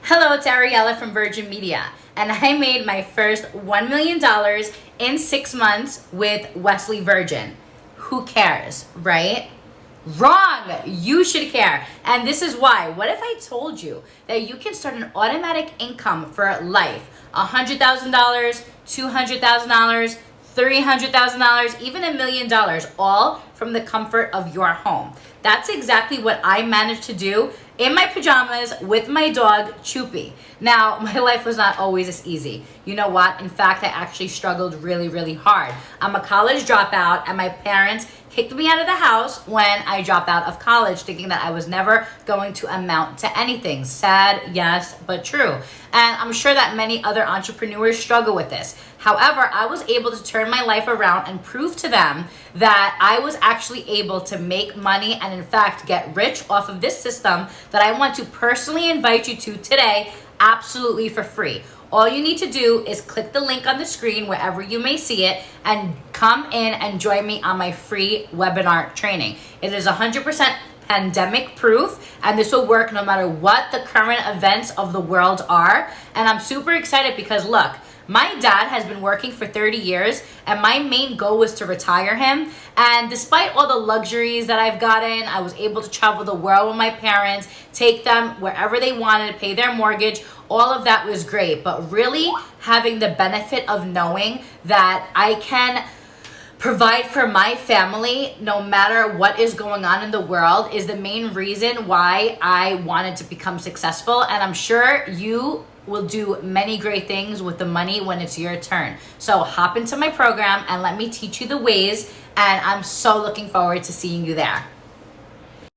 Hello, it's Ariella from Virgin Media, and I made my first $1 million in 6 months with Wesley Virgin. Who cares, right? Wrong! You should care. And this is why. What if I told you that you can start an automatic income for life? $100,000, $200,000, $300,000, even $1 million, all from the comfort of your home. That's exactly what I managed to do in my pajamas with my dog, Choopy. Now, my life was not always as easy. You know what? In fact, I actually struggled really, really hard. I'm a college dropout, and my parents kicked me out of the house when I dropped out of college, thinking that I was never going to amount to anything. Sad, yes, but true. And I'm sure that many other entrepreneurs struggle with this. However, I was able to turn my life around and prove to them that I was actually able to make money and, in fact, get rich off of this system that I want to personally invite you to today, absolutely for free. All you need to do is click the link on the screen wherever you may see it and come in and join me on my free webinar training. It is 100% pandemic proof, and this will work no matter what the current events of the world are. And I'm super excited because look, my dad has been working for 30 years, and my main goal was to retire him. And despite all the luxuries that I've gotten, I was able to travel the world with my parents, take them wherever they wanted, pay their mortgage. All of that was great. But really having the benefit of knowing that I can provide for my family no matter what is going on in the world is the main reason why I wanted to become successful. And I'm sure you will do many great things with the money when it's your turn. So hop into my program and let me teach you the ways, and I'm so looking forward to seeing you there.